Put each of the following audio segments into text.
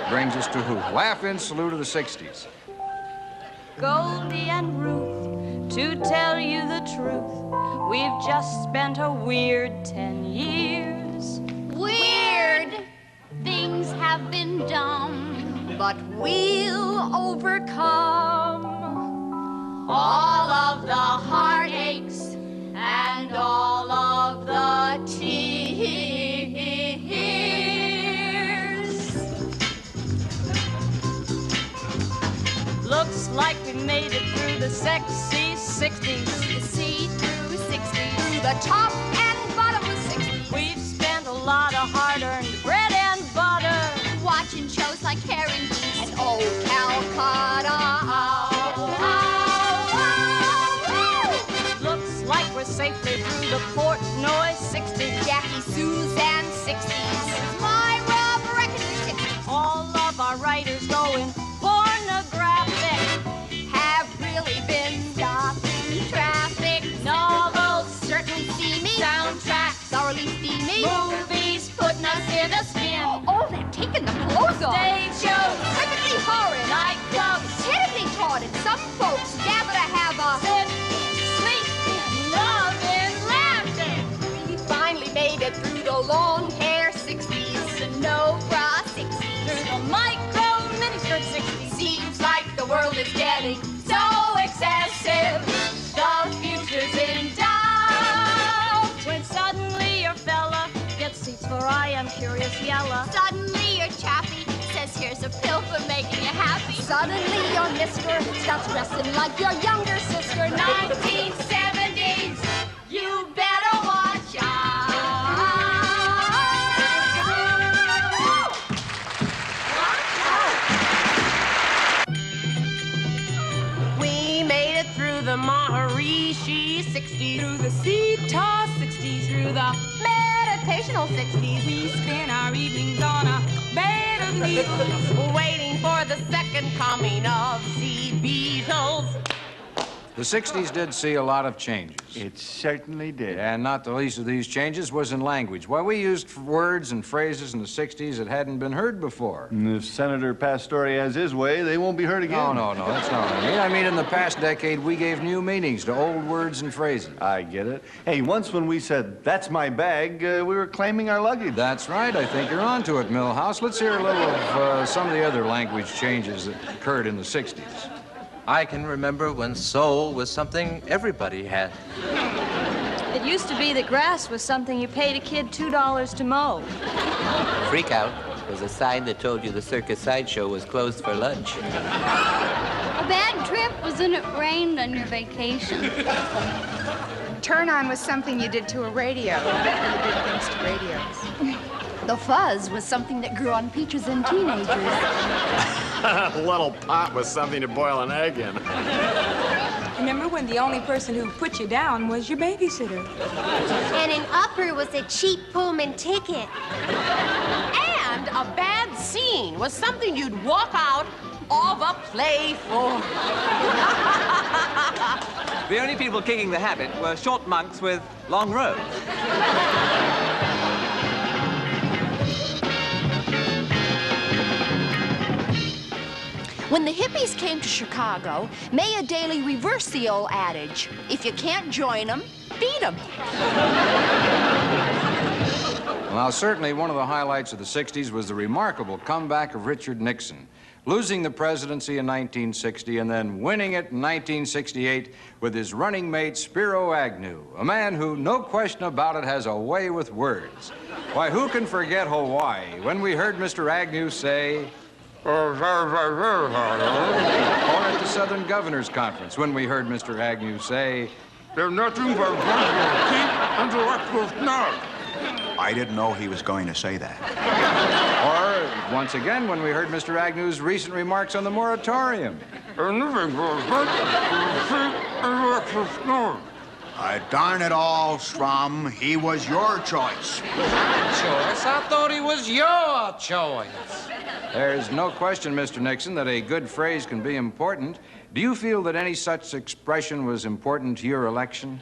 brings us to who? Laugh-in salute of the 60s. Goldie and Ruth, to tell you the truth, we've just spent a weird 10 years. Weird things have been done, but we'll overcome all of the heartaches and all of the tears. Looks like we made it through the sexy 60s. The see-through 60s. Through the top and bottom of 60s. We've spent a lot of hard-earned bread and butter watching shows like Karen and Old Calcutta. Looks like we're safely through the Portnoy 60s. Jackie Suzanne 60s. Myra Breckenridge 60s. All of our writers going pornographic have really been stopped in traffic. Novels, certainly steamy. soundtracks, thoroughly steamy. movies putting us in a spin. Oh, they're taking the clothes off. Stage shows, Perfectly horrid. nightclubs, Terribly taunted. Some folks gather to have a sit, sleep, loving, laughing. We finally made it through the long hair 60s, the no bra 60s, Through the micro miniskirt 60s. Seems like the world is getting so excessive. The future's in doubt. When suddenly your fella gets seats for I Am Curious Yella. Suddenly your chappy says here's a pill for making you happy. Suddenly your mister starts dressing like your younger sister. 1970s, you better watch out. We made it through the Maharishi 60s, through the Sita 60s, through the Meditational 60s. we spend our evenings on a bed of needles, waiting for the second coming of the Beatles. The 60s did see a lot of changes. It certainly did. And not the least of these changes was in language. Why, we used words and phrases in the 60s that hadn't been heard before. And if Senator Pastore has his way, they won't be heard again. No, that's not what I mean. I mean, in the past decade, we gave new meanings to old words and phrases. I get it. Hey, once when we said, "That's my bag," we were claiming our luggage. That's right. I think you're onto it, Milhouse. Let's hear a little of some of the other language changes that occurred in the 60s. I can remember when soul was something everybody had. It used to be that grass was something you paid a kid $2 to mow. Freak out was a sign that told you the circus sideshow was closed for lunch. A bad trip was when it rained on your vacation. Turn on was something you did to a radio. You did things to radios. The fuzz was something that grew on peaches and teenagers. Little pot was something to boil an egg in. Remember when the only person who put you down was your babysitter? And an upper was a cheap Pullman ticket. And a bad scene was something you'd walk out of a play for. The only people kicking the habit were short monks with long robes. When the hippies came to Chicago, Maya Daly reversed the old adage, if you can't join them, beat them. Well, certainly one of the highlights of the 60s was the remarkable comeback of Richard Nixon, losing the presidency in 1960 and then winning it in 1968 with his running mate Spiro Agnew, a man who, no question about it, has a way with words. Why, who can forget Hawaii when we heard Mr. Agnew say... Or at the Southern Governors Conference, when we heard Mr. Agnew say, "They're nothing but cheap intellectual snark." I didn't know he was going to say that. Or, once again, when we heard Mr. Agnew's recent remarks on the moratorium. "They're nothing but cheap intellectual snark." Darn it all, Strum. He was your choice. Choice? I thought he was your choice. There's no question, Mr. Nixon, that a good phrase can be important. Do you feel that any such expression was important to your election?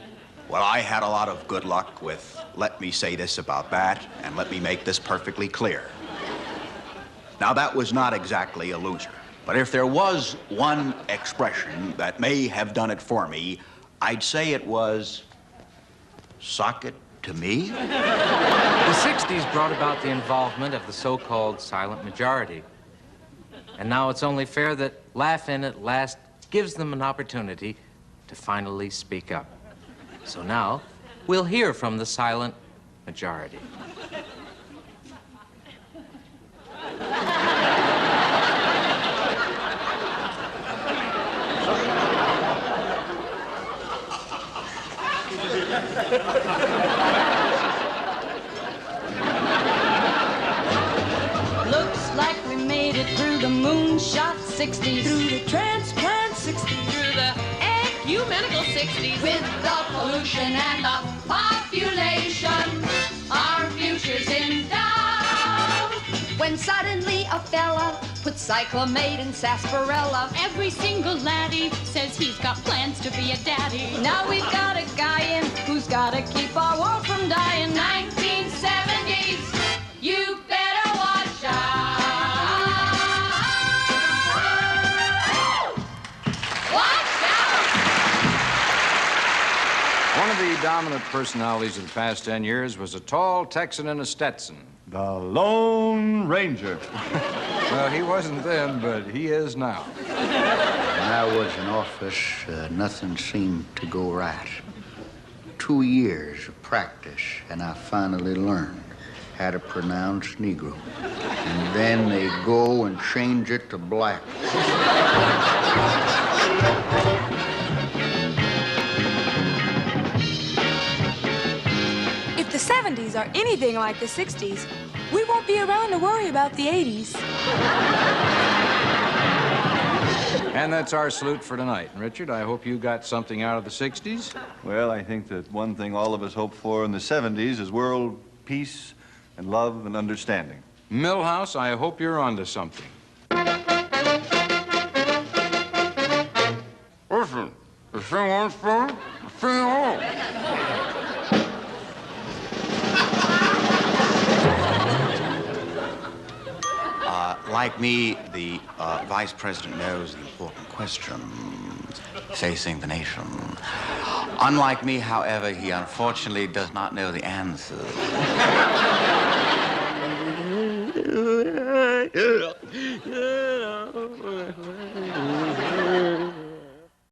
Well, I had a lot of good luck with let me say this about that, and let me make this perfectly clear. Now, that was not exactly a loser. But if there was one expression that may have done it for me, I'd say it was, sock it to me. The 60s brought about the involvement of the so-called silent majority. And now it's only fair that Laugh In at last gives them an opportunity to finally speak up. So now, we'll hear from the silent majority. Looks like we made it through the moonshot 60s, Through the transplant 60s, through the ecumenical 60s, With the pollution and the population, our future's in doubt. When suddenly a fella put cyclamate in sarsaparilla, every single laddie says he's got plans to be a daddy. Now we've got a guy in who's gotta keep our world from dying. 1970s, you better watch out. Watch out! One of the dominant personalities of the past 10 years was a tall Texan in a Stetson. The Lone Ranger. Well, he wasn't then, but he is now. When I was in office, nothing seemed to go right. 2 years of practice, and I finally learned how to pronounce Negro. And then they go and change it to black. If the 70s are anything like the 60s, we won't be around to worry about the 80s. And that's our salute for tonight. Richard, I hope you got something out of the 60s. Well, I think that one thing all of us hope for in the 70s is world peace and love and understanding. Milhouse, I hope you're onto something. Listen, the thing wants for the thing won't. Like me, the vice president knows the important questions facing the nation. Unlike me, however, he unfortunately does not know the answers.